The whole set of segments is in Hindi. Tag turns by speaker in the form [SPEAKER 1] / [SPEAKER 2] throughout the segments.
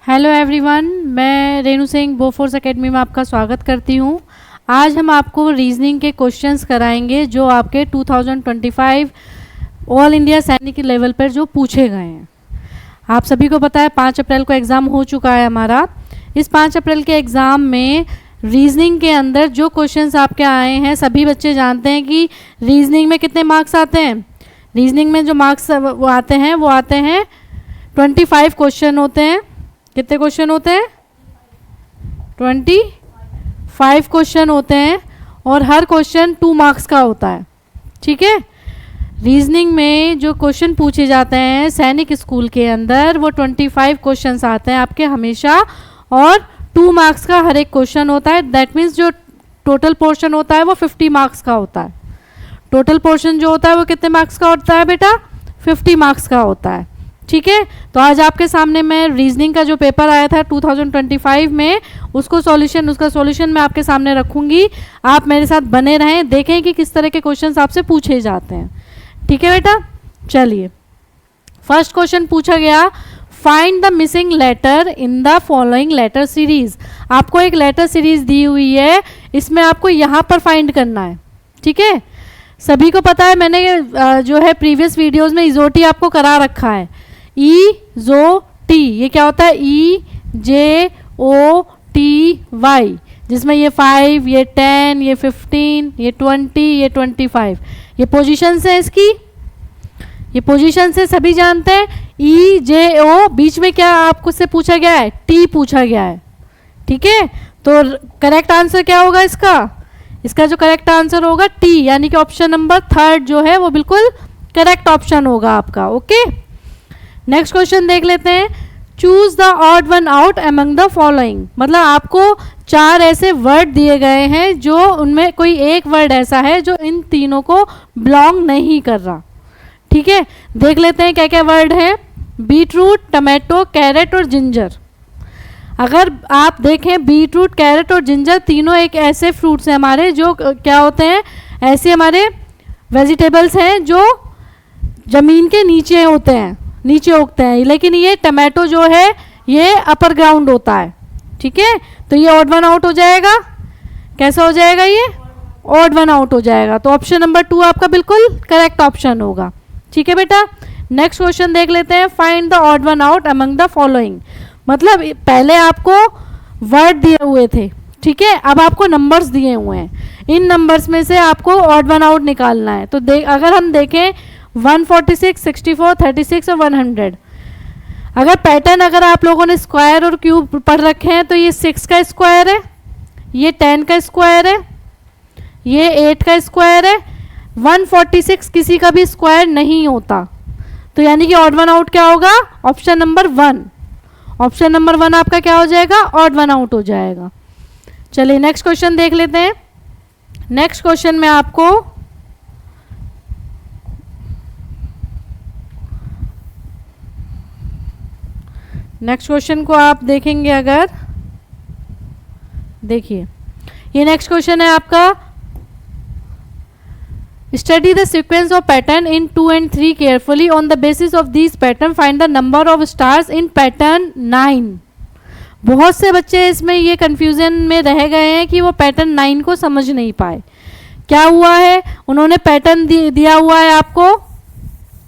[SPEAKER 1] हेलो एवरीवन, मैं रेणु सिंह बोफोर्स एकेडमी में आपका स्वागत करती हूँ। आज हम आपको रीजनिंग के क्वेश्चंस कराएंगे जो आपके 2025 ऑल इंडिया सैनिक लेवल पर जो पूछे गए हैं। आप सभी को पता है 5 अप्रैल को एग्ज़ाम हो चुका है हमारा। इस 5 अप्रैल के एग्ज़ाम में रीजनिंग के अंदर जो क्वेश्चंस आपके आए हैं, सभी बच्चे जानते हैं कि रीजनिंग में कितने मार्क्स आते हैं। रीजनिंग में जो मार्क्स वो आते हैं 25 क्वेश्चन होते हैं। कितने क्वेश्चन होते हैं? 25 क्वेश्चन होते हैं और हर क्वेश्चन 2 मार्क्स का होता है। ठीक है। रीजनिंग में जो क्वेश्चन पूछे जाते हैं सैनिक स्कूल के अंदर वो 25 क्वेश्चंस आते हैं आपके हमेशा, और 2 मार्क्स का हर एक क्वेश्चन होता है। दैट मीन्स जो टोटल पोर्शन होता है वो 50 मार्क्स का होता है। टोटल पोर्शन जो होता है वो कितने मार्क्स का होता है बेटा? 50 मार्क्स का होता है। ठीक है। तो आज आपके सामने मैं रीजनिंग का जो पेपर आया था 2025 में उसका सॉल्यूशन मैं आपके सामने रखूंगी। आप मेरे साथ बने रहें, देखें कि किस तरह के क्वेश्चंस आपसे पूछे जाते हैं। ठीक है बेटा, चलिए फर्स्ट क्वेश्चन पूछा गया, find the missing letter in the following letter series. आपको एक लेटर सीरीज दी हुई है, इसमें आपको यहाँ पर फाइंड करना है। ठीक है। सभी को पता है, मैंने जो है प्रीवियस वीडियोज में इजोटी आपको करा रखा है। ईजोटी ये क्या होता है? EJOTY, जिसमें ये 5, ये 10, ये 15, ये 20, ये 25 ये पोजीशन है इसकी। ये पोजीशन से सभी जानते हैं। EJO बीच में क्या आपको से पूछा गया है? T पूछा गया है। ठीक है। तो करेक्ट आंसर क्या होगा इसका? इसका जो करेक्ट आंसर होगा T, यानी कि ऑप्शन नंबर 3 जो है वो बिल्कुल करेक्ट ऑप्शन होगा आपका। ओके। नेक्स्ट क्वेश्चन देख लेते हैं। Choose the odd one out among the following. मतलब आपको 4 ऐसे वर्ड दिए गए हैं जो उनमें कोई एक वर्ड ऐसा है जो इन तीनों को बिलोंग नहीं कर रहा। ठीक है। देख लेते हैं क्या क्या वर्ड है। बीटरूट, टमाटो, कैरेट और जिंजर। अगर आप देखें बीटरूट, कैरेट और जिंजर तीनों एक ऐसे फ्रूट्स हैं हमारे जो क्या होते हैं, ऐसे हमारे वेजिटेबल्स हैं जो जमीन के नीचे होते हैं, नीचे उगते हैं। लेकिन ये टमाटो जो है ये अपर ग्राउंड होता है। ठीक है। तो ये ऑड वन आउट हो जाएगा। कैसा हो जाएगा? ये ऑड वन आउट हो जाएगा। तो ऑप्शन नंबर 2 आपका बिल्कुल करेक्ट ऑप्शन होगा। ठीक है बेटा। नेक्स्ट क्वेश्चन देख लेते हैं। Find the odd one out among the following. मतलब पहले आपको वर्ड दिए हुए थे, ठीक है, अब आपको नंबर्स दिए हुए हैं। इन नंबर्स में से आपको ऑड वन आउट निकालना है। तो अगर हम देखें 146, 64, 36 और 100, अगर पैटर्न अगर आप लोगों ने स्क्वायर और क्यूब पढ़ रखे हैं तो ये 6 का स्क्वायर है, ये 10 का स्क्वायर है, ये 8 का स्क्वायर है। 146 किसी का भी स्क्वायर नहीं होता। तो यानी कि ऑड वन आउट क्या होगा? Option number 1। ऑप्शन नंबर 1 आपका क्या हो जाएगा? ऑड वन आउट हो जाएगा। चलिए नेक्स्ट क्वेश्चन देख लेते हैं। नेक्स्ट क्वेश्चन में आपको नेक्स्ट क्वेश्चन को आप देखेंगे, अगर देखिए ये नेक्स्ट क्वेश्चन है आपका, study the sequence of pattern in 2 and 3 carefully. On the basis of this pattern find the number of stars in pattern 9। बहुत से बच्चे इसमें ये कंफ्यूजन में रह गए हैं कि वो पैटर्न 9 को समझ नहीं पाए। क्या हुआ है, उन्होंने पैटर्न दिया हुआ है आपको।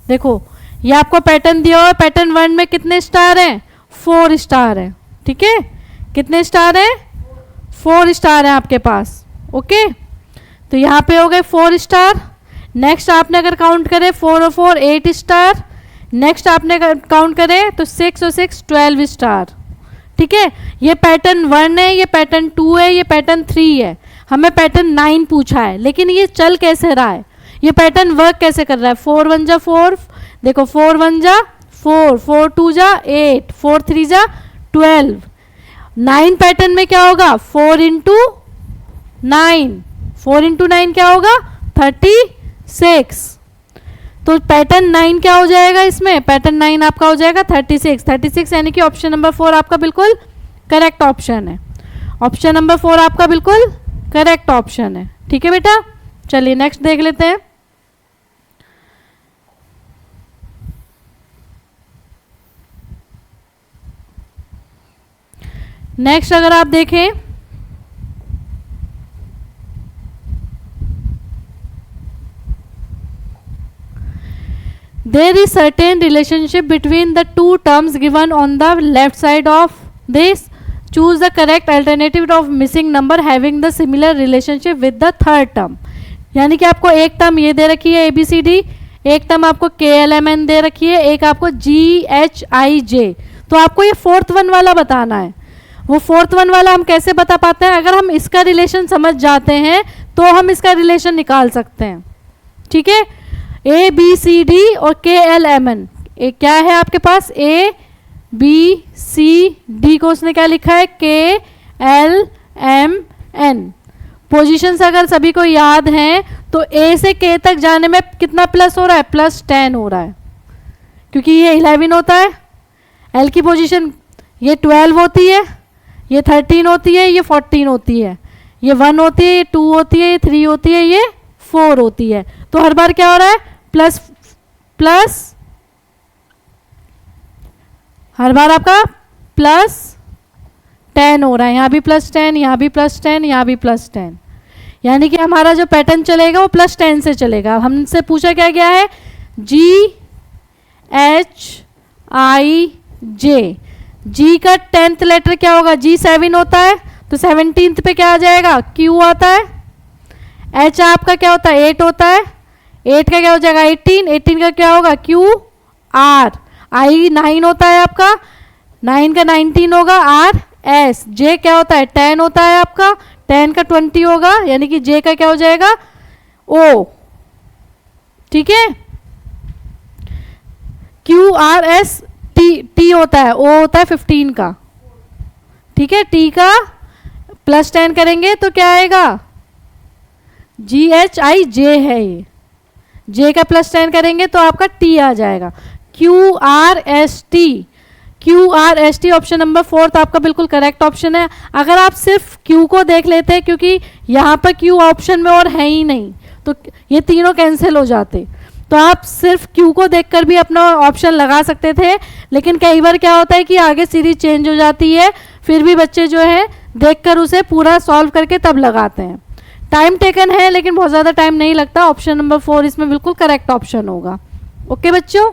[SPEAKER 1] देखो ये आपको पैटर्न दिया हुआ है। पैटर्न 1 में कितने स्टार हैं? 4 स्टार है। ठीक है। कितने स्टार हैं? 4 स्टार है आपके पास। ओके। तो यहाँ पे हो गए 4 स्टार। नेक्स्ट आपने अगर काउंट करें 4 और 4 8 स्टार। नेक्स्ट आपने काउंट करें तो 6 और 6 12 स्टार। ठीक है। ये पैटर्न 1 है, ये पैटर्न 2 है, ये पैटर्न 3 है। हमें पैटर्न 9 पूछा है, लेकिन ये चल कैसे रहा है, ये पैटर्न वर्क कैसे कर रहा है। 4 1 जा 4, देखो 4 1 जा 4, 4 2 जा 8, 4 3 जा 12। 9 पैटर्न में क्या होगा? 4 इंटू 9, 4 इंटू 9 क्या होगा? 36। तो पैटर्न 9 क्या हो जाएगा इसमें? पैटर्न 9 आपका हो जाएगा 36 यानी कि ऑप्शन नंबर 4 आपका बिल्कुल करेक्ट ऑप्शन है। ऑप्शन नंबर 4 आपका बिल्कुल करेक्ट ऑप्शन है। ठीक है बेटा। चलिए नेक्स्ट देख लेते हैं। नेक्स्ट अगर आप देखें, there is certain relationship between the two terms given on the left side of this. Choose the correct alternative of missing number having the similar relationship with the third term. यानी कि आपको एक टर्म ये दे रखी है ABCD, एक टर्म आपको KLMN दे रखी है, एक आपको GHIJ. तो आपको ये फोर्थ वन वाला बताना है. वो फोर्थ वन वाला हम कैसे बता पाते हैं? अगर हम इसका रिलेशन समझ जाते हैं तो हम इसका रिलेशन निकाल सकते हैं. ठीक है, ABCD और KLMN. एक क्या है आपके पास? ABCD को उसने क्या लिखा है? KLMN. पोजीशंस अगर सभी को याद हैं तो A से K तक जाने में कितना प्लस हो रहा है? +10 हो रहा है, क्योंकि ये 11 होता है. L की पोजीशन ये 12 होती है, ये 13 होती है, ये 14 होती है, ये 1 होती है, ये 2 होती है, ये 3 होती है, ये 4 होती है. तो हर बार क्या हो रहा है? प्लस प्लस, हर बार आपका +10 हो रहा है. यहाँ भी +10, यहाँ भी +10, यहाँ भी +10. यानी कि हमारा जो पैटर्न चलेगा वो +10 से चलेगा. हमसे पूछा क्या गया है? GHIJ. G का 10th लेटर क्या होगा? G7 होता है, तो 17th पे क्या आ जाएगा? Q आता है. H आपका क्या होता है? 8 होता है. 8 का क्या हो जाएगा? 18. 18 का क्या होगा? QR. I 9 होता है आपका, 9 का 19 होगा RS. J क्या होता है? 10 होता है आपका, 10 का 20 होगा, यानी कि J का क्या हो जाएगा? O. ठीक है, QRS T होता है, O होता है 15 का. ठीक है, T का +10 करेंगे तो क्या आएगा? GHIJ है ये. J का +10 करेंगे तो आपका T आ जाएगा. QRST. QRST ऑप्शन नंबर 4 आपका बिल्कुल करेक्ट ऑप्शन है. अगर आप सिर्फ Q को देख लेते, क्योंकि यहाँ पर Q ऑप्शन में और है ही नहीं, तो ये तीनों कैंसिल हो जाते. तो आप सिर्फ Q को देखकर भी अपना ऑप्शन लगा सकते थे, लेकिन कई बार क्या होता है कि आगे सीरीज चेंज हो जाती है, फिर भी बच्चे जो है देखकर उसे पूरा सॉल्व करके तब लगाते हैं. टाइम टेकन है, लेकिन बहुत ज़्यादा टाइम नहीं लगता. ऑप्शन नंबर 4 इसमें बिल्कुल करेक्ट ऑप्शन होगा. ओके बच्चों,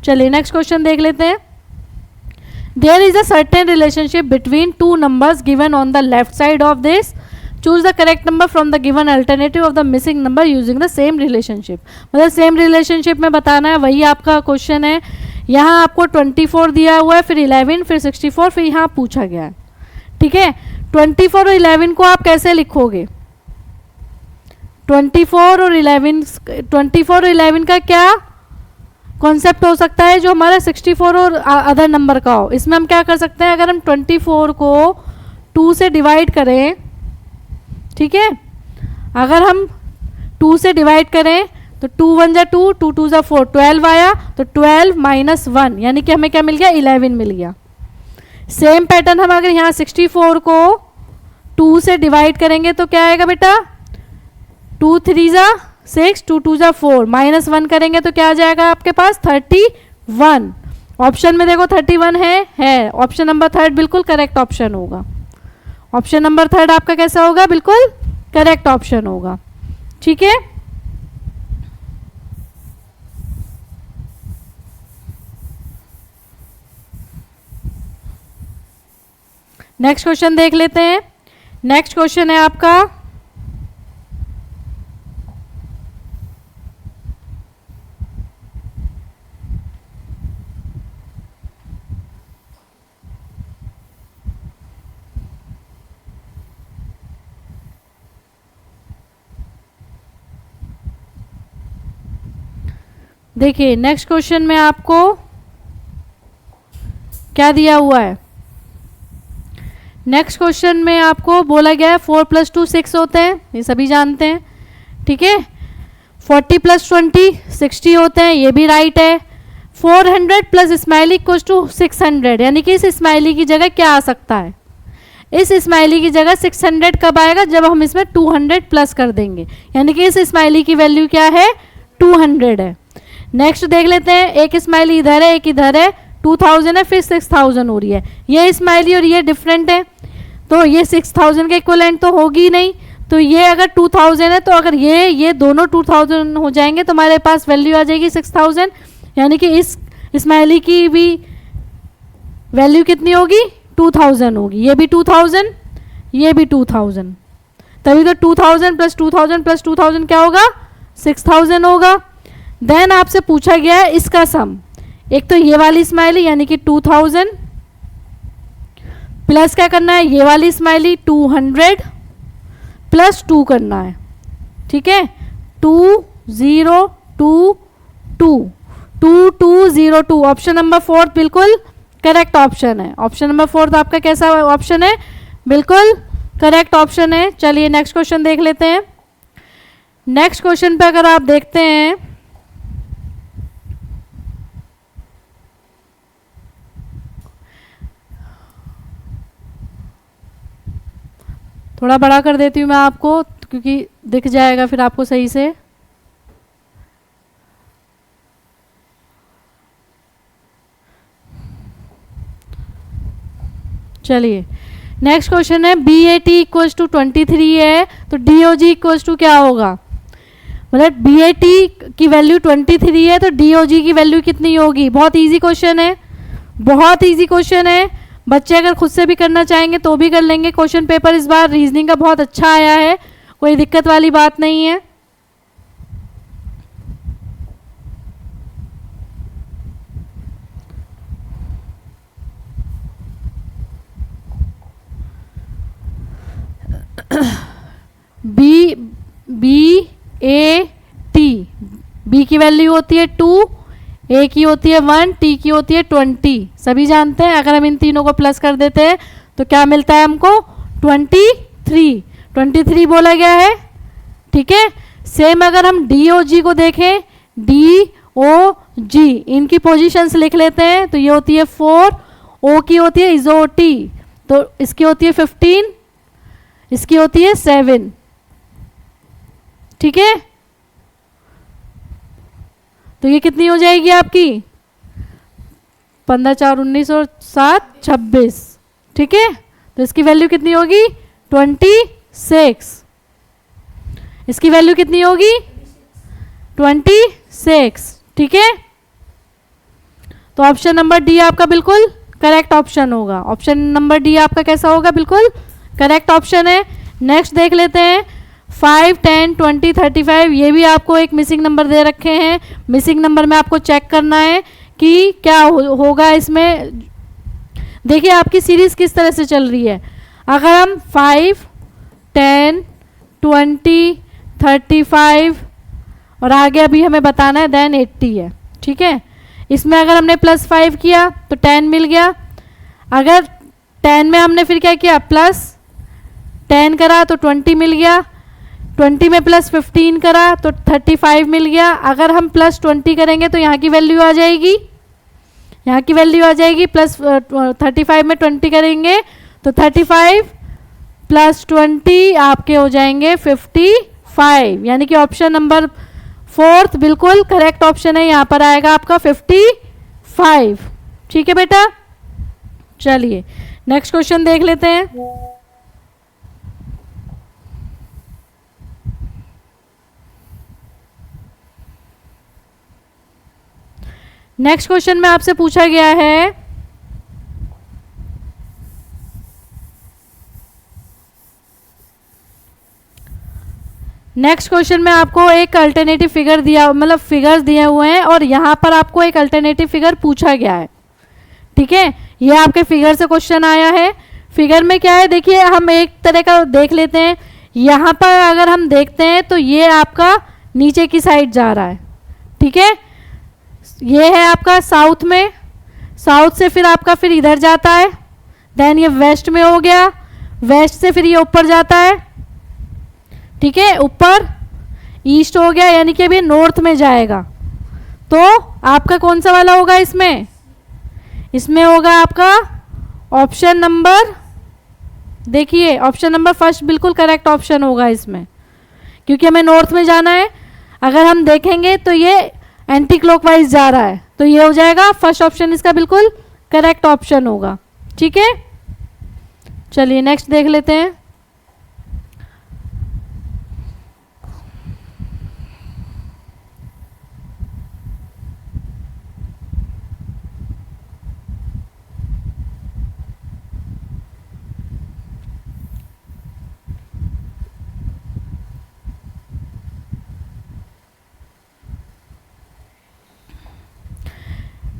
[SPEAKER 1] चलिए नेक्स्ट क्वेश्चन देख लेते हैं. There is a certain relationship between two numbers given on the left side of this. Choose the correct number from the given alternative of the missing number using the same relationship. मतलब सेम रिलेशनशिप में बताना है, वही आपका क्वेश्चन है. यहाँ आपको 24 दिया हुआ है, फिर 11, फिर 64, फिर यहाँ पूछा गया है. ठीक है, 24 और 11 को आप कैसे लिखोगे? 24 और 11 का क्या कॉन्सेप्ट हो सकता है जो हमारा 64 और अदर नंबर का हो? इसमें हम क्या कर सकते हैं? अगर हम 24 को 2 से डिवाइड करें, ठीक है, अगर हम 2 से डिवाइड करें तो 2 1 जा 2, 2 2 जा 4, 12 आया, तो 12 - 1 यानी कि हमें क्या मिल गया? 11 मिल गया. सेम पैटर्न हम अगर यहाँ 64 को 2 से डिवाइड करेंगे तो क्या आएगा बेटा? 2 3 जा 6, 2 2 जा 4, -1 करेंगे तो क्या आ जाएगा आपके पास? 31. ऑप्शन में देखो 31 है. ऑप्शन नंबर 3 बिल्कुल करेक्ट ऑप्शन होगा. ऑप्शन नंबर 3 आपका कैसा होगा? बिल्कुल करेक्ट ऑप्शन होगा. ठीक है, नेक्स्ट क्वेश्चन देख लेते हैं. नेक्स्ट क्वेश्चन है आपका, देखिए नेक्स्ट क्वेश्चन में आपको क्या दिया हुआ है? नेक्स्ट क्वेश्चन में आपको बोला गया है 4 + 2 6 होते हैं, ये सभी जानते हैं. ठीक है, 40 + 20 60 होते हैं, ये भी राइट है. 400 + स्माइली इक्वल्स टू 600, यानी कि इस स्माइली की जगह क्या आ सकता है? इस स्माइली की जगह 600 कब आएगा? जब हम इसमें 200 प्लस कर देंगे, यानी कि इस स्माइली की वैल्यू क्या है? 200 है. नेक्स्ट देख लेते हैं, एक स्माइली इधर है, एक इधर है, 2000 है, फिर 6000 हो रही है। ये स्माइली और ये डिफरेंट है, तो ये 6000 के इक्वलेंट तो होगी नहीं। तो ये अगर 2000 है, तो अगर ये दोनों 2000 हो जाएंगे तो हमारे पास वैल्यू आ जाएगी 6000, यानी कि इस स्माइली की भी वैल्यू कितनी होगी, 2000 होगी। ये भी 2000, ये भी 2000, तभी तो 2000 प्लस 2000 प्लस 2000 क्या होगा, 6000 होगा। देन आपसे पूछा गया है इसका सम। एक तो ये वाली स्माइली यानी कि 2000 प्लस क्या करना है, ये वाली स्माइली 200 प्लस 2 करना है, ठीक है। 2202 ऑप्शन नंबर 4 बिल्कुल करेक्ट ऑप्शन है। ऑप्शन नंबर 4 आपका कैसा ऑप्शन है, बिल्कुल करेक्ट ऑप्शन है। चलिए नेक्स्ट क्वेश्चन देख लेते हैं। नेक्स्ट क्वेश्चन पे अगर आप देखते हैं, थोड़ा बड़ा कर देती हूँ मैं आपको क्योंकि दिख जाएगा फिर आपको सही से। चलिए नेक्स्ट क्वेश्चन है, BAT इक्वल्स टू 23 है, तो DOG इक्वल्स टू क्या होगा। मतलब BAT की वैल्यू 23 है तो DOG की वैल्यू कितनी होगी। बहुत इजी क्वेश्चन है, बहुत इजी क्वेश्चन है। बच्चे अगर खुद से भी करना चाहेंगे तो भी कर लेंगे। क्वेश्चन पेपर इस बार रीजनिंग का बहुत अच्छा आया है, कोई दिक्कत वाली बात नहीं है। BAT, B की वैल्यू होती है 2, A की होती है 1, T की होती है 20। सभी जानते हैं अगर हम इन तीनों को प्लस कर देते हैं तो क्या मिलता है हमको, 23 बोला गया है, ठीक है। सेम अगर हम DOG को देखें, DOG इनकी पोजीशंस लिख लेते हैं, तो ये होती है 4, O की होती है इजोटी, तो इसकी होती है 15, इसकी होती है 7, ठीक है। तो ये कितनी हो जाएगी आपकी, 15 4 19 और 7 26, ठीक है। तो इसकी वैल्यू कितनी होगी, 26। इसकी वैल्यू कितनी होगी, 26, ठीक है। तो ऑप्शन नंबर डी आपका बिल्कुल करेक्ट ऑप्शन होगा। ऑप्शन नंबर डी आपका कैसा होगा, बिल्कुल करेक्ट ऑप्शन है। नेक्स्ट देख लेते हैं, 5, 10, 20, 35, ये भी आपको एक मिसिंग नंबर दे रखे हैं। मिसिंग नंबर में आपको चेक करना है कि क्या होगा इसमें। देखिए आपकी सीरीज किस तरह से चल रही है। अगर हम 5, 10, 20, 35 और आगे अभी हमें बताना है देन 80 है, ठीक है। इसमें अगर हमने +5 किया तो 10 मिल गया। अगर 10 में हमने फिर क्या किया, +10 करा तो 20 मिल गया। 20 में +15 करा तो 35 मिल गया। अगर हम +20 करेंगे तो यहाँ की वैल्यू आ जाएगी, यहाँ की वैल्यू आ जाएगी। +35 में 20 करेंगे तो 35 + 20 आपके हो जाएंगे 55, यानी कि ऑप्शन नंबर 4 बिल्कुल करेक्ट ऑप्शन है। यहाँ पर आएगा आपका 55, ठीक है बेटा। चलिए नेक्स्ट क्वेश्चन देख लेते हैं। नेक्स्ट क्वेश्चन में आपसे पूछा गया है, नेक्स्ट क्वेश्चन में आपको एक अल्टरनेटिव फिगर दिया, मतलब फिगर्स दिए हुए हैं और यहाँ पर आपको एक अल्टरनेटिव फिगर पूछा गया है, ठीक है। ये आपके फिगर से क्वेश्चन आया है। फिगर में क्या है, देखिए हम एक तरह का देख लेते हैं। यहाँ पर अगर हम देखते हैं तो ये आपका नीचे की साइड जा रहा है, ठीक है। ये है आपका साउथ में, साउथ से फिर आपका फिर इधर जाता है, देन ये वेस्ट में हो गया, वेस्ट से फिर ये ऊपर जाता है, ठीक है, ऊपर ईस्ट हो गया, यानी कि अभी नॉर्थ में जाएगा। तो आपका कौन सा वाला होगा इसमें, इसमें होगा आपका ऑप्शन नंबर, देखिए ऑप्शन नंबर फर्स्ट बिल्कुल करेक्ट ऑप्शन होगा इसमें, क्योंकि हमें नॉर्थ में जाना है। अगर हम देखेंगे तो ये एंटी क्लॉकवाइज जा रहा है, तो ये हो जाएगा फर्स्ट ऑप्शन इसका बिल्कुल करेक्ट ऑप्शन होगा। ठीक है, चलिए नेक्स्ट देख लेते हैं।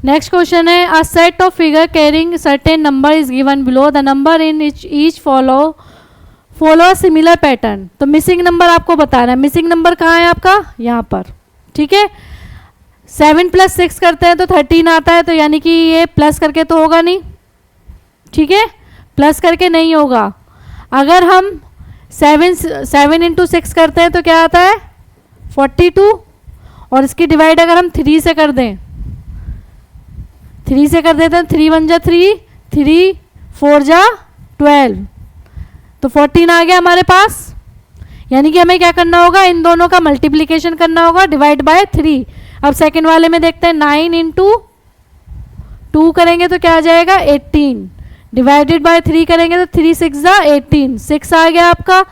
[SPEAKER 1] नेक्स्ट क्वेश्चन है a set of figure carrying certain number is given below the number in each follow similar pattern. तो मिसिंग नंबर आपको बताना है। मिसिंग नंबर कहाँ है आपका, यहाँ पर। ठीक है, 7 + 6 करते हैं तो 13 आता है, तो यानी कि ये प्लस करके तो होगा नहीं। ठीक है, प्लस करके नहीं होगा। अगर हम 7 × 6 करते हैं तो क्या आता है 42, और इसकी डिवाइड अगर हम 3 से कर दें, 3 से कर देते हैं, 3 × 1 = 3, 3 × 4 = 12, तो 14 आ गया हमारे पास। यानी कि हमें क्या करना होगा, इन दोनों का मल्टीप्लिकेशन करना होगा, डिवाइड बाय 3। अब सेकंड वाले में देखते हैं, 9 × 2 करेंगे तो क्या आ जाएगा 18, डिवाइडेड बाय 3 करेंगे तो 3 × 6 = 18, 6 आ गया आपका।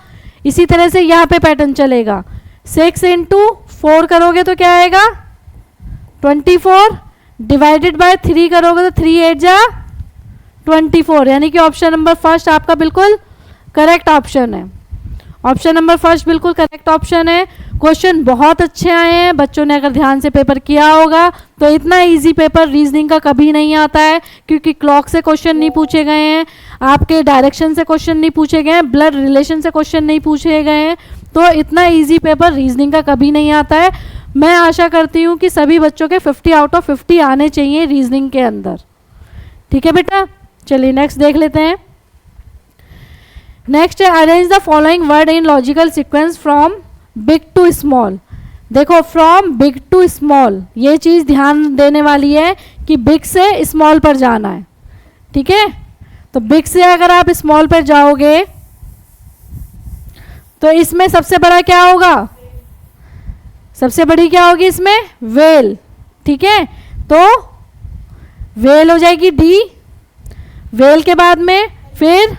[SPEAKER 1] इसी तरह से यहाँ पे पैटर्न चलेगा, 6 × 4 करोगे तो क्या आएगा 24, डिवाइडेड बाय 3 करोगे तो 3 × 8 = 24, यानी कि ऑप्शन नंबर फर्स्ट आपका बिल्कुल करेक्ट ऑप्शन है। ऑप्शन नंबर फर्स्ट बिल्कुल करेक्ट ऑप्शन है। क्वेश्चन बहुत अच्छे आए हैं, बच्चों ने अगर ध्यान से पेपर किया होगा तो इतना इजी पेपर रीजनिंग का कभी नहीं आता है, क्योंकि क्लॉक से क्वेश्चन नहीं पूछे गए हैं, आपके डायरेक्शन से क्वेश्चन नहीं पूछे गए हैं, ब्लड रिलेशन से क्वेश्चन नहीं पूछे गए हैं, तो इतना इजी पेपर रीजनिंग का कभी नहीं आता है। मैं आशा करती हूँ कि सभी बच्चों के 50 आउट ऑफ 50 आने चाहिए रीजनिंग के अंदर। ठीक है बेटा, चलिए नेक्स्ट देख लेते हैं। नेक्स्ट है arrange the following word in logical sequence from big to small. देखो फ्रॉम बिग टू स्मॉल, ये चीज़ ध्यान देने वाली है कि बिग से स्मॉल पर जाना है। ठीक है, तो बिग से अगर आप स्मॉल पर जाओगे तो इसमें सबसे बड़ा क्या होगा, सबसे बड़ी क्या होगी इसमें वेल। ठीक है, तो वेल हो जाएगी डी, वेल के बाद में फिर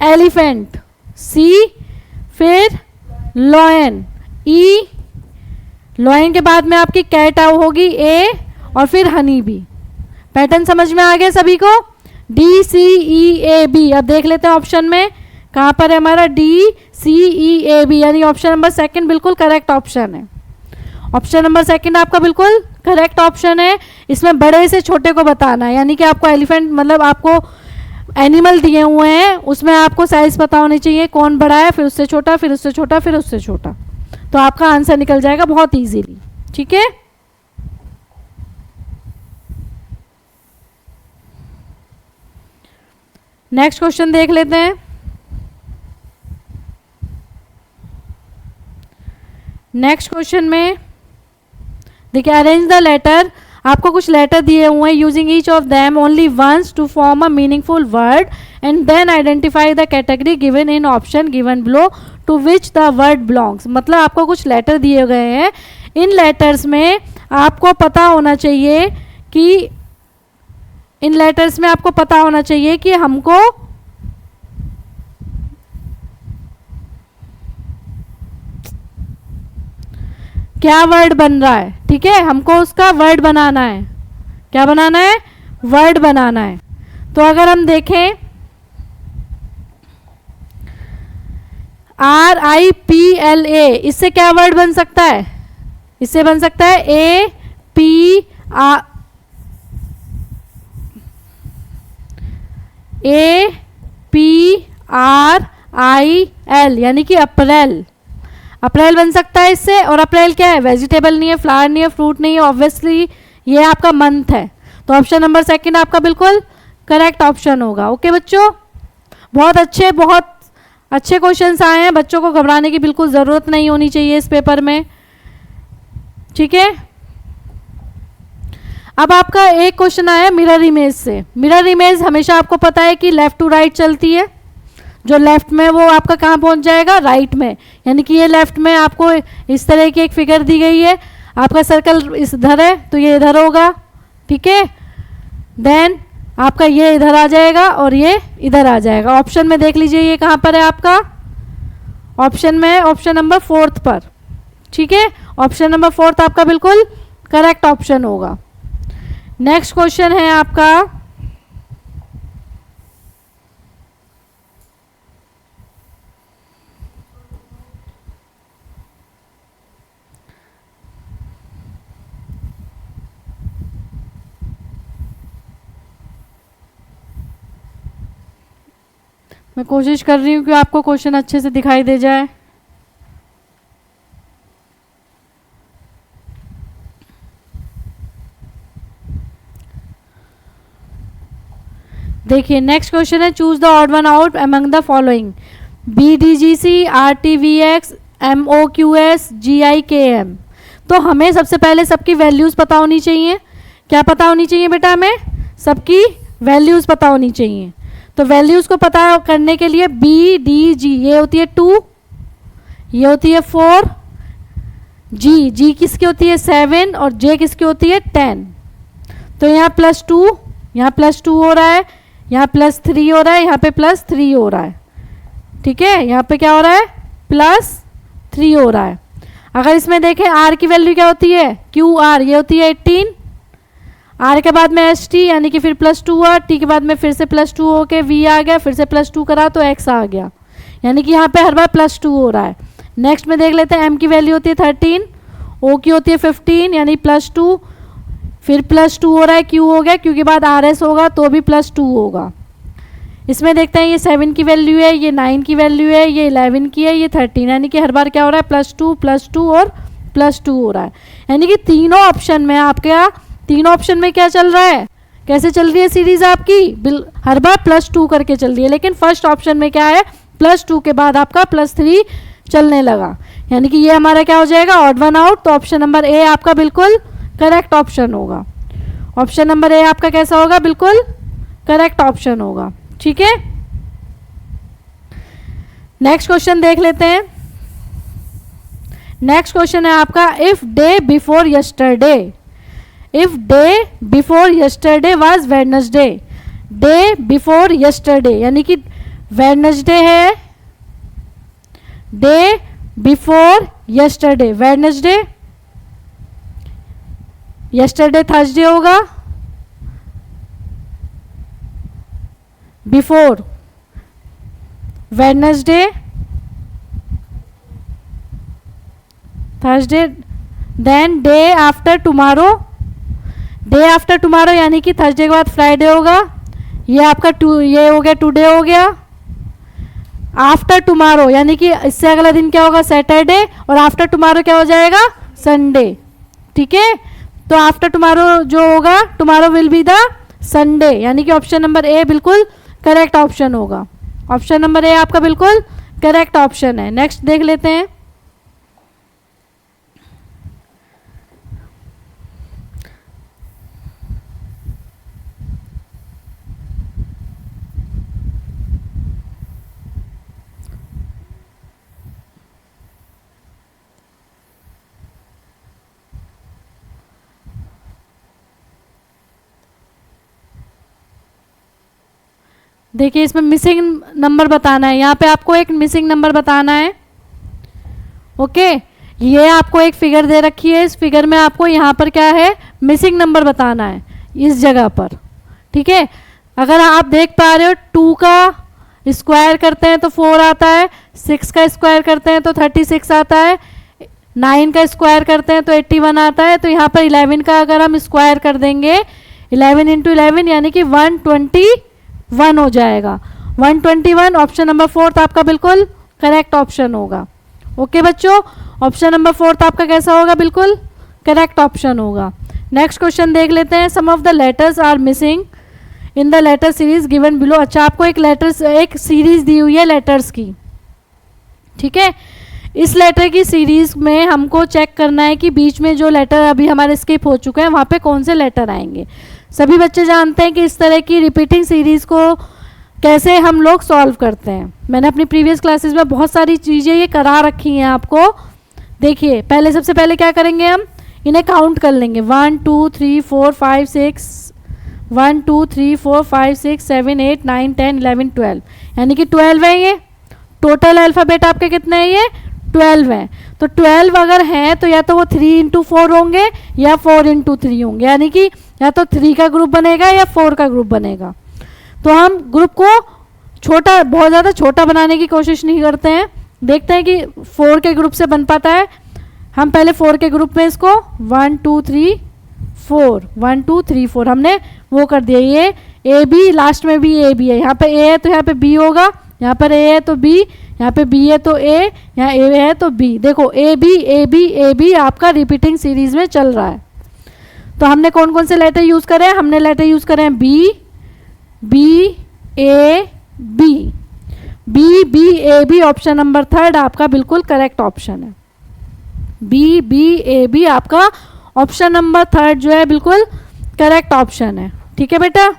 [SPEAKER 1] एलिफेंट सी, फिर लॉयन ई, लॉयन के बाद में आपकी कैट होगी ए, और फिर हनी बी। पैटर्न समझ में आ गया सभी को, D C E A B. अब देख लेते हैं ऑप्शन में कहाँ पर है हमारा D C E A B, यानी ऑप्शन नंबर सेकंड बिल्कुल करेक्ट ऑप्शन है। ऑप्शन नंबर सेकंड आपका बिल्कुल करेक्ट ऑप्शन है। इसमें बड़े से छोटे को बताना है, यानी कि आपको एलिफेंट मतलब आपको एनिमल दिए हुए हैं, उसमें आपको साइज पता होनी चाहिए, कौन बड़ा है, फिर उससे छोटा, फिर उससे छोटा, फिर उससे छोटा, तो आपका आंसर निकल जाएगा बहुत इजीली। ठीक है, नेक्स्ट क्वेश्चन देख लेते हैं। नेक्स्ट क्वेश्चन में देखिए अरेंज द लेटर, आपको कुछ लेटर दिए हुए हैं, using each of them only once to form a meaningful word and then identify the category given in option given below to which the word belongs. मतलब आपको कुछ लेटर दिए गए हैं, इन लेटर्स में आपको पता होना चाहिए कि इन लेटर्स में आपको पता होना चाहिए कि हमको क्या वर्ड बन रहा है। ठीक है, हमको उसका वर्ड बनाना है। क्या बनाना है, वर्ड बनाना है। तो अगर हम देखें RIPLA, इससे क्या वर्ड बन सकता है, इससे बन सकता है APRIL, यानी कि अप्रैल। अप्रैल बन सकता है इससे, और अप्रैल क्या है, वेजिटेबल नहीं है, फ्लावर नहीं है, फ्रूट नहीं है, ऑब्वियसली ये आपका मंथ है। तो ऑप्शन नंबर सेकंड आपका बिल्कुल करेक्ट ऑप्शन होगा। ओके बच्चों, बहुत अच्छे क्वेश्चंस आए हैं, बच्चों को घबराने की बिल्कुल ज़रूरत नहीं होनी चाहिए इस पेपर में। ठीक है, अब आपका एक क्वेश्चन आया मिरर इमेज से। मिरर इमेज हमेशा आपको पता है कि लेफ्ट टू राइट चलती है, जो लेफ्ट में वो आपका कहाँ पहुंच जाएगा, राइट में। यानी कि ये लेफ्ट में आपको इस तरह की एक फिगर दी गई है, आपका सर्कल इधर है तो ये इधर होगा, ठीक है। देन आपका ये इधर आ जाएगा और ये इधर आ जाएगा। ऑप्शन में देख लीजिए ये कहाँ पर है आपका, ऑप्शन में है, ऑप्शन नंबर 4 पर, ठीक है। ऑप्शन नंबर 4 आपका बिल्कुल करेक्ट ऑप्शन होगा। नेक्स्ट क्वेश्चन है आपका, मैं कोशिश कर रही हूँ कि आपको क्वेश्चन अच्छे से दिखाई दे जाए। देखिए नेक्स्ट क्वेश्चन है, choose the odd one out among the following, BDGC, RTVX, MOQS, GIKM। तो हमें सबसे पहले सबकी वैल्यूज़ पता होनी चाहिए। क्या पता होनी चाहिए बेटा, हमें सबकी वैल्यूज़ पता होनी चाहिए। तो वैल्यूज़ को पता करने के लिए BDG ये होती है 2, ये होती है 4, G किसकी होती है 7 और J किसकी होती है 10। तो यहाँ +2, यहाँ +2 हो रहा है, यहाँ +3 हो रहा है, यहाँ पे +3 हो रहा है, ठीक है। यहाँ पे क्या हो रहा है, +3 हो रहा है। अगर इसमें देखें R की वैल्यू क्या होती है, QR ये होती है 18, R के बाद में ST यानी कि फिर +2 हुआ, T के बाद में फिर से +2 होके V आ गया, फिर से +2 करा तो X आ गया, यानी कि यहाँ पे हर बार +2 हो रहा है। नेक्स्ट में देख लेते हैं, M की वैल्यू होती है 13, O की होती है 15 यानी +2, फिर +2 हो रहा है, Q हो गया, Q के बाद RS होगा तो भी +2 होगा। इसमें देखते हैं ये 7 की वैल्यू है, ये 9 की वैल्यू है, ये 11 की है, ये 13, यानी कि हर बार क्या हो रहा है +2 और +2 हो रहा है। यानी कि तीनों ऑप्शन में आपके तीनों ऑप्शन में क्या चल रहा है, कैसे चल रही है सीरीज आपकी, हर बार +2 करके चल रही है। लेकिन फर्स्ट ऑप्शन में क्या है, +2 के बाद आपका +3 चलने लगा, यानी कि ये हमारा क्या हो जाएगा, ऑड वन आउट। तो ऑप्शन नंबर ए आपका बिल्कुल करेक्ट ऑप्शन होगा। ऑप्शन नंबर ए आपका कैसा होगा, बिल्कुल करेक्ट ऑप्शन होगा, ठीक है। नेक्स्ट क्वेश्चन देख लेते हैं। नेक्स्ट क्वेश्चन है आपका, if day before yesterday, if day before yesterday was Wednesday, day before yesterday यानी कि वेडनेसडे है, day before yesterday Wednesday, yesterday Thursday होगा, before Wednesday Thursday, then day after tomorrow, day after tomorrow यानी कि थर्सडे के बाद फ्राइडे होगा, ये आपका ये हो गया टुडे हो गया। आफ्टर टुमारो यानी कि इससे अगला दिन क्या होगा, सैटरडे, और आफ्टर टुमारो क्या हो जाएगा, संडे, ठीक है। तो आफ्टर टुमारो जो होगा, tomorrow will be the Sunday, यानी कि ऑप्शन नंबर ए बिल्कुल करेक्ट ऑप्शन होगा। ऑप्शन नंबर ए आपका बिल्कुल करेक्ट ऑप्शन है। नेक्स्ट देख लेते हैं। देखिए इसमें मिसिंग नंबर बताना है, यहाँ पे आपको एक मिसिंग नंबर बताना है, ओके। ये आपको एक फिगर दे रखी है, इस फिगर में आपको यहाँ पर क्या है, मिसिंग नंबर बताना है इस जगह पर, ठीक है। अगर आप देख पा रहे हो 2 का स्क्वायर करते हैं तो 4 आता है, 6 का स्क्वायर करते हैं तो 36 आता है, 9 का स्क्वायर करते हैं तो 81 आता है। तो यहाँ पर 11 का अगर हम स्क्वायर कर देंगे, 11 × 11 यानी कि 121 हो जाएगा, 121। ऑप्शन नंबर 4 आपका बिल्कुल करेक्ट ऑप्शन होगा, ओके बच्चों। ऑप्शन नंबर 4 आपका कैसा होगा, बिल्कुल करेक्ट ऑप्शन होगा। नेक्स्ट क्वेश्चन देख लेते हैं। Some of the letters are missing in the letter series given below. अच्छा, आपको एक सीरीज दी हुई है लेटर्स की, ठीक है। इस लेटर की सीरीज में हमको चेक करना है कि बीच में जो लेटर अभी हमारे स्किप हो चुके हैं वहाँ पे कौन से लेटर आएंगे। सभी बच्चे जानते हैं कि इस तरह की रिपीटिंग सीरीज को कैसे हम लोग सॉल्व करते हैं। मैंने अपनी प्रीवियस क्लासेस में बहुत सारी चीज़ें ये करा रखी हैं आपको। देखिए, सबसे पहले क्या करेंगे हम, इन्हें काउंट कर लेंगे 1 2 3 4 5 6 1 2 3 4 5 6 7 8 9 10 11 12 यानी कि 12 है ये। टोटल अल्फ़ाबेट आपके कितने हैं? ये 12 हैं। तो 12 अगर हैं तो या तो वो 3 इंटू 4 होंगे या 4 इंटू 3 होंगे, यानी कि या तो 3 का ग्रुप बनेगा या 4 का ग्रुप बनेगा। तो हम ग्रुप को छोटा, बहुत ज़्यादा छोटा बनाने की कोशिश नहीं करते हैं, देखते हैं कि 4 के ग्रुप से बन पाता है। हम पहले 4 के ग्रुप में इसको 1 2 3 4 1 2 3 4 हमने वो कर दिया। ये ए बी, लास्ट में भी ए बी है, यहाँ पे ए है तो यहाँ पे बी होगा, यहाँ पर ए है तो बी, यहाँ पे बी है तो ए, यहाँ ए है तो बी। देखो A B A B A B आपका रिपीटिंग सीरीज में चल रहा है। तो हमने कौन कौन से लेटर यूज़ करे हैं? हमने लेटर यूज़ करे हैं B B A B, B B A B option number 3 आपका बिल्कुल करेक्ट ऑप्शन है। बी बी ए बी आपका ऑप्शन नंबर 3 जो है बिल्कुल करेक्ट ऑप्शन है। ठीक है बेटा,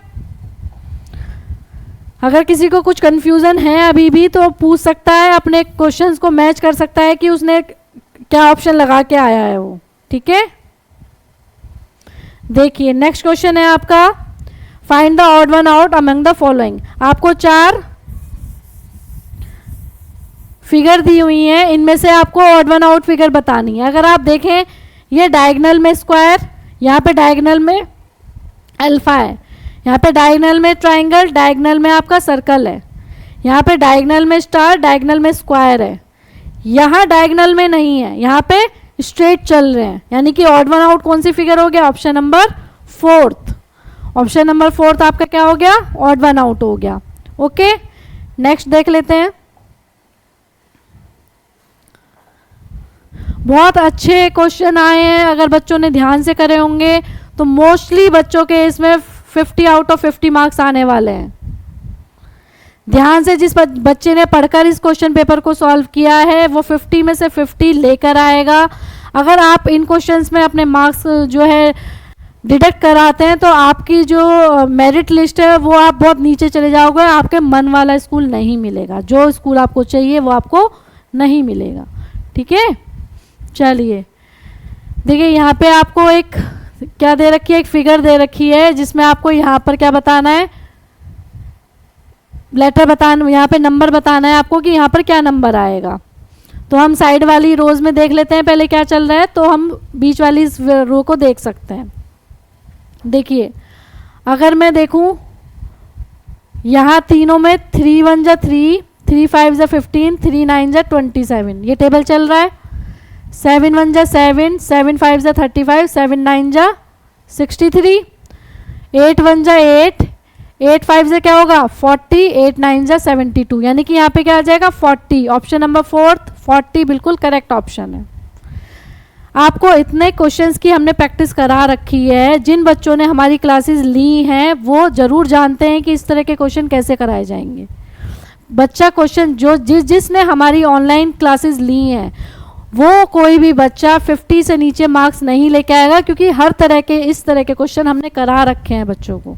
[SPEAKER 1] अगर किसी को कुछ कंफ्यूजन है अभी भी तो पूछ सकता है, अपने क्वेश्चंस को मैच कर सकता है कि उसने क्या ऑप्शन लगा के आया है वो। ठीक है, देखिए नेक्स्ट क्वेश्चन है आपका, find the odd one out among the following. आपको 4 फिगर दी हुई हैं, इनमें से आपको ऑड वन आउट फिगर बतानी है। अगर आप देखें ये डायगोनल में स्क्वायर, यहाँ पे डायगोनल में अल्फा है, यहाँ पे डायगोनल में ट्राइंगल, डायगोनल में आपका सर्कल है, यहाँ पे डायगोनल में स्टार, डायगोनल में स्क्वायर है, यहाँ डायगोनल में नहीं है, यहाँ पे स्ट्रेट चल रहे हैं, यानी कि ऑड वन आउट कौन सी फिगर हो गया? Option number 4। ऑप्शन नंबर 4 आपका क्या हो गया? ऑड वन आउट हो गया। ओके, नेक्स्ट देख लेते हैं। बहुत अच्छे क्वेश्चन आए हैं, अगर बच्चों ने ध्यान से करे होंगे तो मोस्टली बच्चों के इसमें 50 आउट ऑफ 50 मार्क्स आने वाले हैं। ध्यान से जिस बच्चे ने पढ़कर इस क्वेश्चन पेपर को सॉल्व किया है वो 50 में से 50 लेकर आएगा। अगर आप इन क्वेश्चंस में अपने मार्क्स जो है डिडक्ट कराते हैं तो आपकी जो मेरिट लिस्ट है वो आप बहुत नीचे चले जाओगे, आपके मन वाला स्कूल नहीं मिलेगा, जो स्कूल आपको चाहिए वो आपको नहीं मिलेगा। ठीक है, चलिए देखिए यहाँ पे आपको एक क्या दे रखी है, एक फिगर दे रखी है जिसमें आपको यहाँ पर क्या बताना है, लेटर बताना, यहाँ पे नंबर बताना है आपको कि यहाँ पर क्या नंबर आएगा। तो हम साइड वाली रोज में देख लेते हैं पहले क्या चल रहा है, तो हम बीच वाली इस रो को देख सकते हैं। देखिए अगर मैं देखूँ यहाँ तीनों में 3 1 जा 3, 3 5 जा 15, 3 9 जा 27, ये टेबल चल रहा है। 7 1 जा 7, 7 5 जा 35, 7 9 जा 63, 8 1 जा 8, 8 5 से क्या होगा 40, 8 9 जा 72, यानी कि यहाँ पे क्या आ जाएगा 40। ऑप्शन नंबर 4 40 बिल्कुल करेक्ट ऑप्शन है। आपको इतने क्वेश्चंस की हमने प्रैक्टिस करा रखी है, जिन बच्चों ने हमारी क्लासेस ली हैं वो ज़रूर जानते हैं कि इस तरह के क्वेश्चन कैसे कराए जाएंगे। बच्चा क्वेश्चन जो जिसने हमारी ऑनलाइन क्लासेस ली हैं वो कोई भी बच्चा 50 से नीचे मार्क्स नहीं लेके आएगा, क्योंकि हर तरह के इस तरह के क्वेश्चन हमने करा रखे हैं बच्चों को।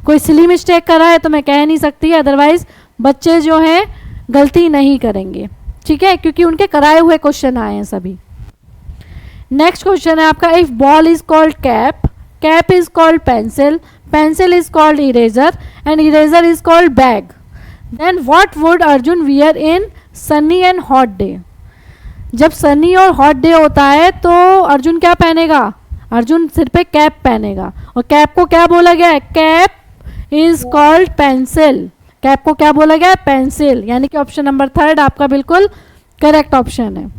[SPEAKER 1] कोई सिली मिस्टेक करा है तो मैं कह नहीं सकती, अदरवाइज बच्चे जो हैं गलती नहीं करेंगे। ठीक है, क्योंकि उनके कराए हुए क्वेश्चन आए हैं सभी। नेक्स्ट क्वेश्चन है आपका, if ball is called cap, cap is called pencil, pencil is called eraser and eraser is called bag, then what would Arjun wear in sunny and hot day. जब सनी और हॉट डे होता है तो अर्जुन क्या पहनेगा? अर्जुन सिर पे कैप पहनेगा, और कैप को क्या बोला गया है? Cap is called pencil. Cap को क्या बोला गया है? पेंसिल, यानी कि ऑप्शन नंबर 3 आपका बिल्कुल करेक्ट ऑप्शन है।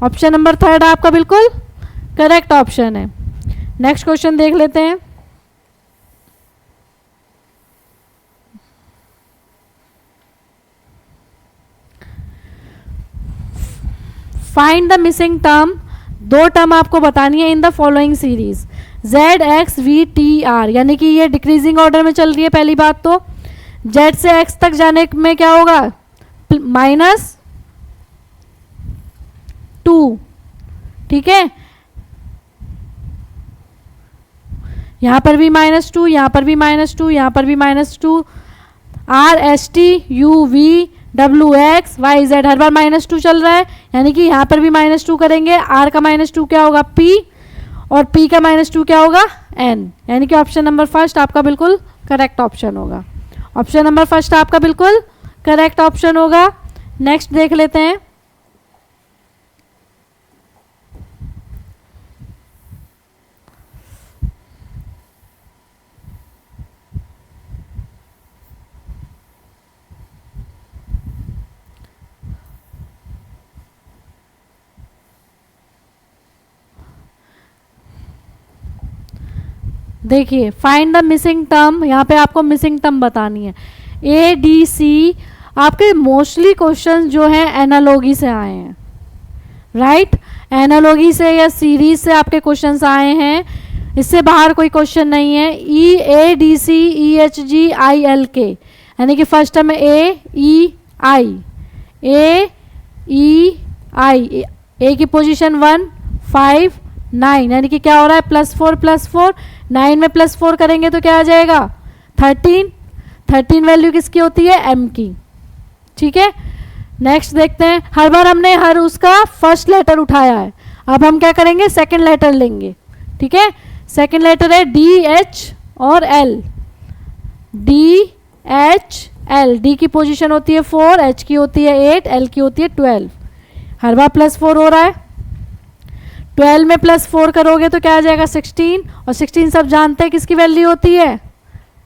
[SPEAKER 1] ऑप्शन नंबर 3 आपका बिल्कुल करेक्ट ऑप्शन है। नेक्स्ट क्वेश्चन देख लेते हैं। Find the missing term, 2 term आपको बतानी है इन the following series, Z X V T R, यानी कि ये डिक्रीजिंग ऑर्डर में चल रही है। पहली बात तो Z से X तक जाने में क्या होगा? -2। ठीक है, यहां पर भी -2, यहां पर भी -2, यहां पर भी -2, R S T U V W X Y Z हर बार -2 चल रहा है, यानी कि यहाँ पर भी -2 करेंगे। R का -2 क्या होगा? P, और p का -2 क्या होगा n, यानी कि ऑप्शन नंबर फर्स्ट आपका बिल्कुल करेक्ट ऑप्शन होगा। ऑप्शन नंबर फर्स्ट आपका बिल्कुल करेक्ट ऑप्शन होगा। नेक्स्ट देख लेते हैं। देखिए फाइंड द मिसिंग टर्म, यहाँ पे आपको मिसिंग टर्म बतानी है। ए डी सी आपके मोस्टली क्वेश्चन जो हैं एनालॉजी से आए हैं, राइट। एनालॉजी से या सीरीज से आपके क्वेश्चंस आए हैं, इससे बाहर कोई क्वेश्चन नहीं है। E A D C E H G I L K, यानी कि फर्स्ट टर्म ए ई आई, ए ई आई, ए की पोजीशन 1 5 9, यानी कि क्या हो रहा है +4 +4, 9 में +4 करेंगे तो क्या आ जाएगा 13। 13 वैल्यू किसकी होती है m की, ठीक है। नेक्स्ट देखते हैं। हर बार हमने हर उसका फर्स्ट लेटर उठाया है, अब हम क्या करेंगे सेकंड लेटर लेंगे, ठीक है। सेकंड लेटर है डी एच और L, D H L, D की पोजीशन होती है 4, एच की होती है 8, एल की होती है 12। हर बार +4 हो रहा है, 12 में +4 करोगे तो क्या आ जाएगा 16, और 16 सब जानते हैं किसकी वैल्यू होती है,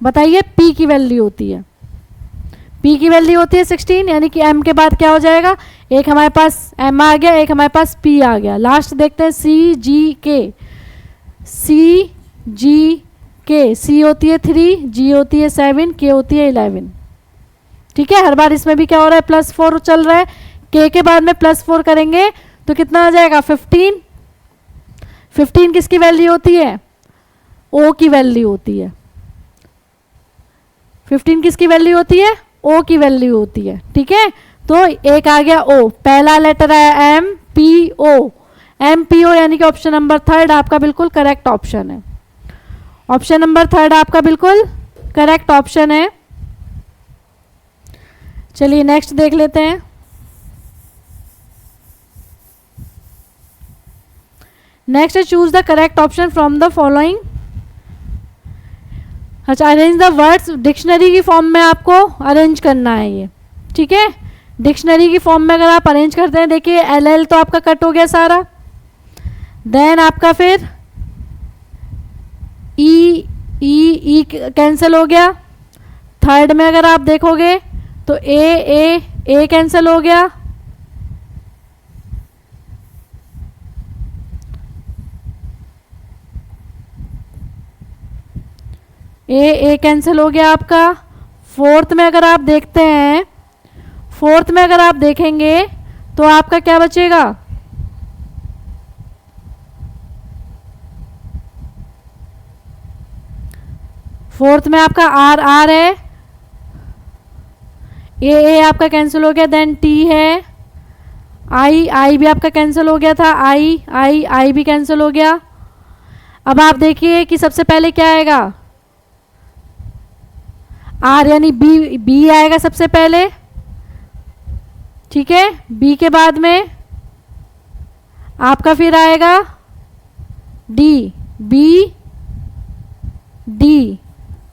[SPEAKER 1] बताइए p की वैल्यू होती है। p की वैल्यू होती है 16, यानी कि m के बाद क्या हो जाएगा, एक हमारे पास m आ गया, एक हमारे पास p आ गया। लास्ट देखते हैं सी जी के, सी जी के, c होती है 3, g होती है 7, k होती है 11, ठीक है। हर बार इसमें भी क्या हो रहा है +4 चल रहा है, k के बाद में +4 करेंगे तो कितना आ जाएगा 15। 15 किसकी वैल्यू होती है, o की वैल्यू होती है। 15 किसकी वैल्यू होती है, o की वैल्यू होती है, ठीक है। तो एक आ गया o, पहला लेटर है m p o, m p o, यानी कि ऑप्शन नंबर थर्ड आपका बिल्कुल करेक्ट ऑप्शन है। ऑप्शन नंबर थर्ड आपका बिल्कुल करेक्ट ऑप्शन है। चलिए नेक्स्ट देख लेते हैं। Next choose the correct option from the following. अच्छा, अरेंज द वर्ड्स, डिक्शनरी की फॉर्म में आपको अरेंज करना है ये, ठीक है। डिक्शनरी की फॉर्म में अगर आप अरेंज करते हैं, देखिए एल एल तो आपका कट हो गया सारा, देन आपका फिर ई ई कैंसिल हो गया। थर्ड में अगर आप देखोगे तो ए कैंसिल हो गया, ए कैंसिल हो गया आपका। फोर्थ में अगर आप देखते हैं, फोर्थ में अगर आप देखेंगे तो आपका क्या बचेगा, फोर्थ में आपका आर आर है, ए आपका कैंसिल हो गया, देन टी है, आई भी आपका कैंसिल हो गया था, आई भी कैंसिल हो गया। अब आप देखिए कि सबसे पहले क्या आएगा, आर यानी बी आएगा सबसे पहले, ठीक है। बी के बाद में आपका फिर आएगा डी, बी डी,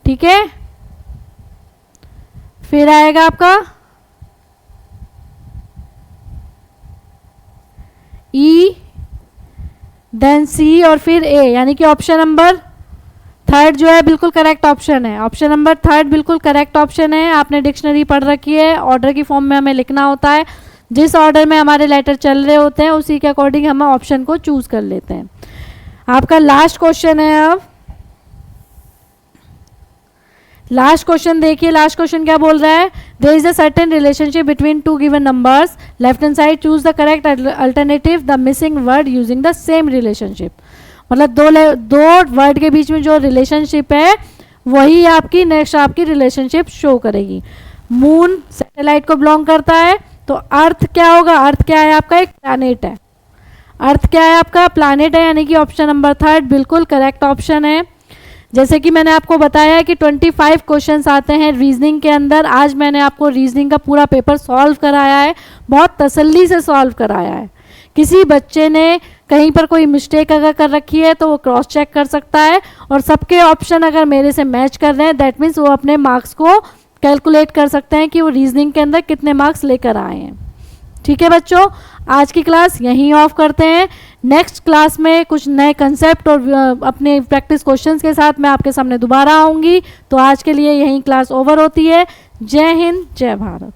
[SPEAKER 1] ठीक है। फिर आएगा आपका ई, देन सी और फिर ए, यानी कि ऑप्शन नंबर थर्ड जो है बिल्कुल करेक्ट ऑप्शन है। ऑप्शन नंबर थर्ड बिल्कुल करेक्ट ऑप्शन है। आपने डिक्शनरी पढ़ रखी है, ऑर्डर की फॉर्म में हमें लिखना होता है, जिस ऑर्डर में हमारे लेटर चल रहे होते हैं उसी के अकॉर्डिंग हम ऑप्शन को चूज कर लेते हैं। आपका लास्ट क्वेश्चन है। अब लास्ट क्वेश्चन देखिए, लास्ट क्वेश्चन क्या बोल रहा है, there is a certain relationship between two given numbers, left hand side choose the correct alternative, the missing word using the same relationship. मतलब दो वर्ड के बीच में जो रिलेशनशिप है वही आपकी नेक्स्ट आपकी रिलेशनशिप शो करेगी। मून सैटेलाइट को बिलोंग करता है, तो अर्थ क्या होगा, अर्थ क्या है आपका, एक प्लैनेट है। अर्थ क्या है आपका, प्लैनेट है, यानी कि ऑप्शन नंबर थर्ड बिल्कुल करेक्ट ऑप्शन है। जैसे कि मैंने आपको बताया कि 25 क्वेश्चंस आते हैं रीजनिंग के अंदर। आज मैंने आपको रीजनिंग का पूरा पेपर सॉल्व कराया है, बहुत तसल्ली से सॉल्व कराया है। किसी बच्चे ने कहीं पर कोई मिस्टेक अगर कर रखी है तो वो क्रॉस चेक कर सकता है, और सबके ऑप्शन अगर मेरे से मैच कर रहे हैं दैट मीन्स वो अपने मार्क्स को कैलकुलेट कर सकते हैं कि वो रीजनिंग के अंदर कितने मार्क्स लेकर आए हैं। ठीक है बच्चों, आज की क्लास यहीं ऑफ करते हैं। नेक्स्ट क्लास में कुछ नए कंसेप्ट और अपने प्रैक्टिस क्वेश्चंस के साथ मैं आपके सामने दोबारा आऊँगी। तो आज के लिए यहीं क्लास ओवर होती है। जय हिंद, जय भारत।